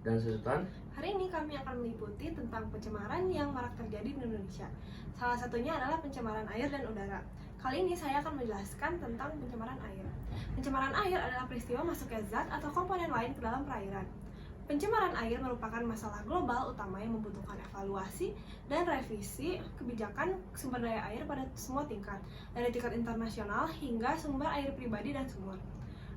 Dan Sultan. Hari ini kami akan meliputi tentang pencemaran yang marak terjadi di Indonesia. Salah satunya adalah pencemaran air dan udara. Kali ini saya akan menjelaskan tentang pencemaran air. Pencemaran air adalah peristiwa masuknya zat atau komponen lain ke dalam perairan. Pencemaran air merupakan masalah global utama yang membutuhkan evaluasi dan revisi kebijakan sumber daya air pada semua tingkat, dari tingkat internasional hingga sumber air pribadi dan sumur.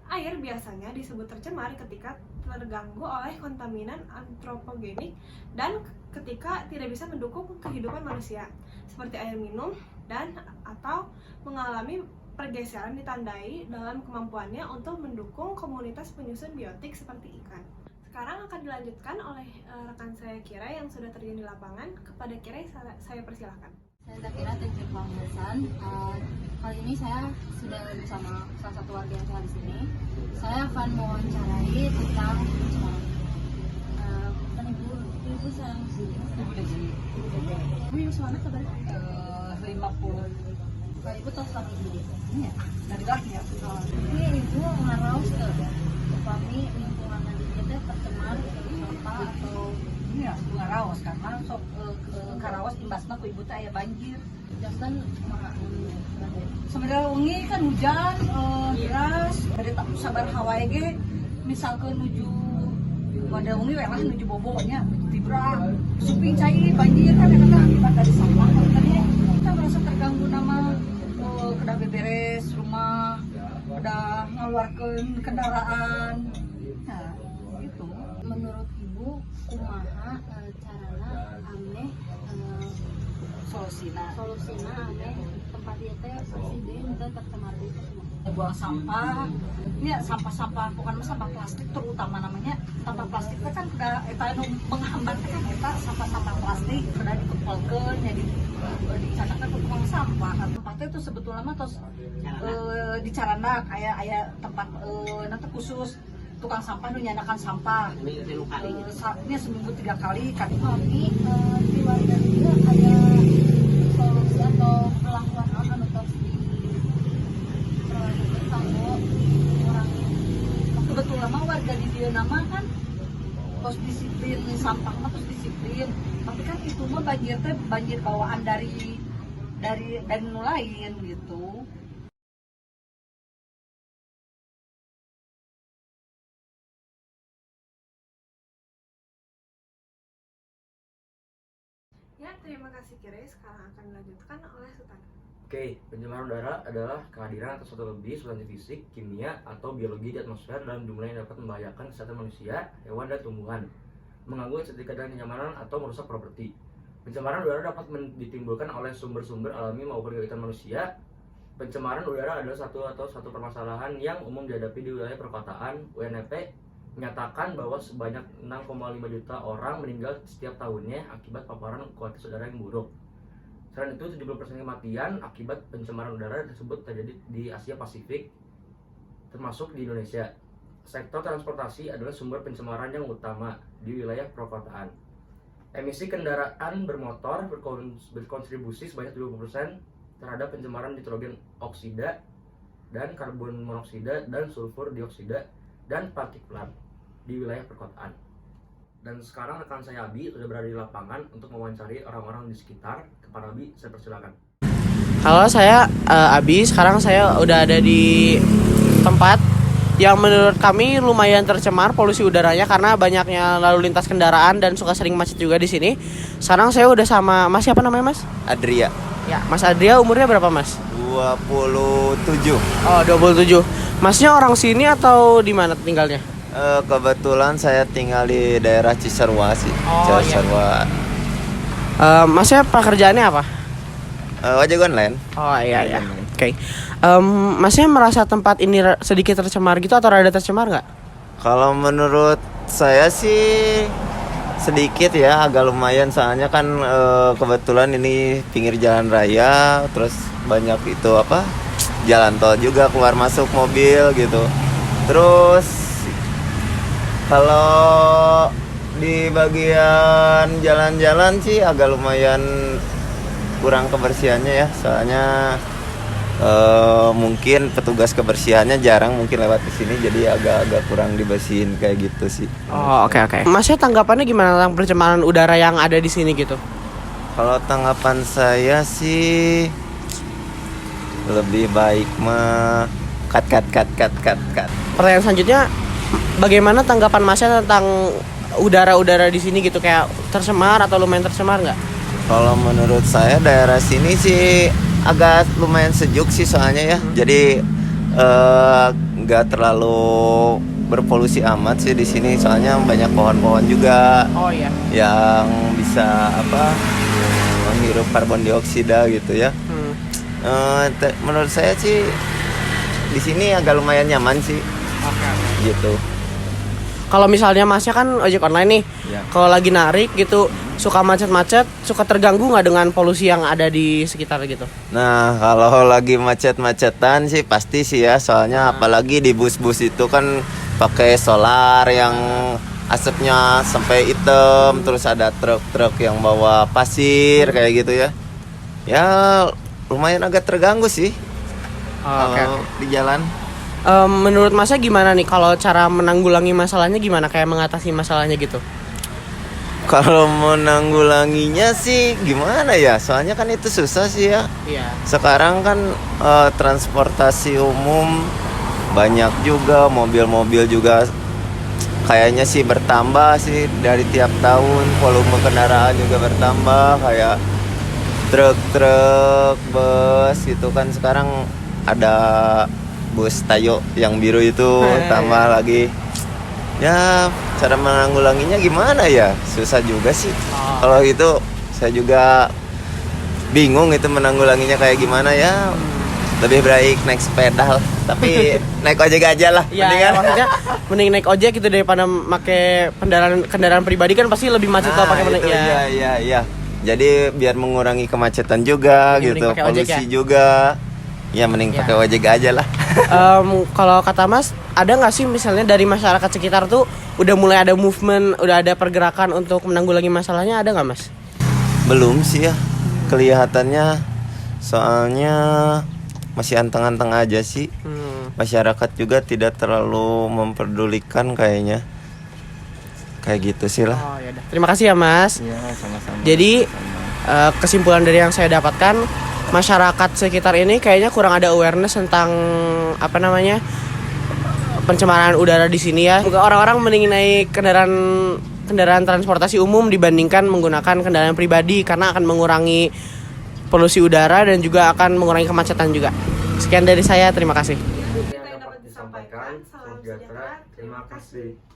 Air biasanya disebut tercemar ketika terganggu oleh kontaminan antropogenik dan ketika tidak bisa mendukung kehidupan manusia, seperti air minum dan atau mengalami pergeseran ditandai dalam kemampuannya untuk mendukung komunitas penyusun biotik seperti ikan. Sekarang akan dilanjutkan oleh rekan saya Kira yang sudah terjun di lapangan. Kepada Kira saya persilahkan. Saya Zakira Tenjir Pamungkasan. Kali ini saya sudah bersama salah satu warga yang tinggal di sini. Saya akan mewawancarai tentang ibu saya sini. Ibu yang mana kabar? 50. Ibu tahu tentang ibu dia? Iya. Dari laki ya. Ini ibu ngaraus ke kami lingkungan di kita tercemar sampah atau iya ngaraos karena sok karaos imbasna ku ibu teh aya banjir. jangan Sebenarnya wengi kan hujan deras, bade tak sabar hawae ge misalkeun nuju pada wengi we lah nuju bobonya tibra suping cai banjir kan eta akibat dari sampah. Tadi kita merasa terganggu nama kedah beberes rumah, udah ngaluarkeun kendaraan. Nah, itu menurut ibu kumaha carana aneh solusina aneh tempat ieu teh bersih deui dan tercemar deui semua. Buang sampah, ini sampah-sampah bukan sampah plastik terutama namanya sampah plastik itu kan udah eta anu menghambat kan eta sampah-sampah plastik udah dikumpulkeun jadi dicanakan ke tukang sampah. Tempatnya itu sebetulnya mah tos dicarandak aya tempat nanti khusus tukang sampah nu nyanakan sampah. Ini seminggu 3 kali kan. Kami di warga juga ada solusi atau perlakuan anu tos di kanggo kurangi. Kebetulan mah warga di dia nama kan tos disiplin sampah mah tos disiplin. Tapi kan itu mah banjir teh banjir bawaan dari nu lain gitu. Ya, terima kasih Kira. Sekarang akan dilanjutkan oleh Sultan. Oke, pencemaran udara adalah kehadiran atau suatu lebih substansi fisik, kimia, atau biologi di atmosfer dalam jumlah yang dapat membahayakan kesehatan manusia, hewan, dan tumbuhan, mengganggu estetika dan kenyamanan atau merusak properti. Pencemaran udara dapat ditimbulkan oleh sumber-sumber alami maupun kegiatan manusia. Pencemaran udara adalah satu permasalahan yang umum dihadapi di wilayah perkotaan. UNEP menyatakan bahwa sebanyak 6,5 juta orang meninggal setiap tahunnya akibat paparan kualitas udara yang buruk. Selain itu, 70% kematian akibat pencemaran udara tersebut terjadi di Asia Pasifik, termasuk di Indonesia. Sektor transportasi adalah sumber pencemaran yang utama di wilayah perkotaan. Emisi kendaraan bermotor berkontribusi sebanyak 20% terhadap pencemaran nitrogen oksida dan karbon monoksida dan sulfur dioksida dan partikulat di wilayah perkotaan. Dan sekarang rekan saya Abi sudah berada di lapangan untuk mewawancari orang-orang di sekitar. Kepada Abi, saya persilakan. Halo, saya Abi. Sekarang saya udah ada di tempat yang menurut kami lumayan tercemar polusi udaranya karena banyaknya lalu lintas kendaraan dan suka sering macet juga di sini. Sekarang saya udah sama Mas, siapa namanya Mas? Adria. Ya, Mas Adria umurnya berapa Mas? 27. Oh, 27. Masnya orang sini atau di mana tinggalnya? Kebetulan saya tinggal di daerah Cisarua sih. Oh, Cisarua. Masnya pekerjaannya apa? Ojek online. Oh iya. Oke. Masnya merasa tempat ini sedikit tercemar gitu atau rada tercemar nggak? Kalau menurut saya sih sedikit ya, agak lumayan soalnya kan kebetulan ini pinggir jalan raya, terus banyak itu jalan tol juga keluar masuk mobil gitu. Terus kalau di bagian jalan-jalan sih agak lumayan kurang kebersihannya ya, soalnya mungkin petugas kebersihannya jarang mungkin lewat ke sini, jadi agak-agak kurang dibersihin kayak gitu sih. Oh, oke. Masnya tanggapannya gimana tentang pencemaran udara yang ada di sini gitu? Kalau tanggapan saya sih lebih baik cut. Pertanyaan selanjutnya, bagaimana tanggapan Masnya tentang udara-udara di sini gitu, kayak tercemar atau lumayan tercemar nggak? Kalau menurut saya daerah sini sih agak lumayan sejuk sih soalnya ya. Jadi nggak terlalu berpolusi amat sih di sini, soalnya banyak pohon-pohon juga Oh iya. yang bisa menghirup karbon dioksida gitu ya. Menurut saya sih di sini agak lumayan nyaman sih. Gitu. Kalau misalnya Masnya kan ojek online nih, Ya. kalau lagi narik gitu suka macet-macet, suka terganggu nggak dengan polusi yang ada di sekitar gitu? Nah, kalau lagi macet-macetan sih pasti sih ya, soalnya apalagi di bus-bus itu kan pakai solar yang asapnya sampai hitam, terus ada truk-truk yang bawa pasir kayak gitu ya. Ya lumayan agak terganggu sih kalau di jalan. Menurut Masnya gimana nih kalau cara menanggulangi masalahnya, gimana kayak mengatasi masalahnya gitu? Kalau menanggulanginya sih gimana ya, soalnya kan itu susah sih ya. Iya. Sekarang kan transportasi umum banyak juga, mobil-mobil juga kayaknya sih bertambah sih dari tiap tahun, volume kendaraan juga bertambah, kayak truk-truk, bus gitu kan. Sekarang ada bus Tayo yang biru itu tambah lagi. Ya, cara menanggulanginya gimana ya? Susah juga sih. Kalau itu saya juga bingung itu menanggulanginya kayak gimana ya. Lebih baik naik sepeda, tapi naik ojek aja lah. Iya, ya, maksudnya mending naik ojek gitu daripada pakai kendaraan pribadi, kan pasti lebih macet kalau pakai itu, ya. Iya. Jadi biar mengurangi kemacetan juga Mending gitu, pakai ojek polusi ya? juga. Ya mending Ya. pakai ojek aja lah. Kalau kata Mas, ada nggak sih misalnya dari masyarakat sekitar tuh udah mulai ada movement, udah ada pergerakan untuk menanggulangi masalahnya, ada nggak Mas? Belum sih ya, kelihatannya, soalnya masih anteng-anteng aja sih. Masyarakat juga tidak terlalu memperdulikan kayaknya. Kayak gitu sih lah. Oh ya udah. Terima kasih ya Mas. Iya, sama-sama. Jadi kesimpulan dari yang saya dapatkan, masyarakat sekitar ini kayaknya kurang ada awareness tentang pencemaran udara di sini ya. Orang-orang mending naik kendaraan transportasi umum dibandingkan menggunakan kendaraan pribadi, karena akan mengurangi polusi udara dan juga akan mengurangi kemacetan juga. Sekian dari saya, terima kasih. Yang dapat disampaikan, salam sejahtera, terima kasih.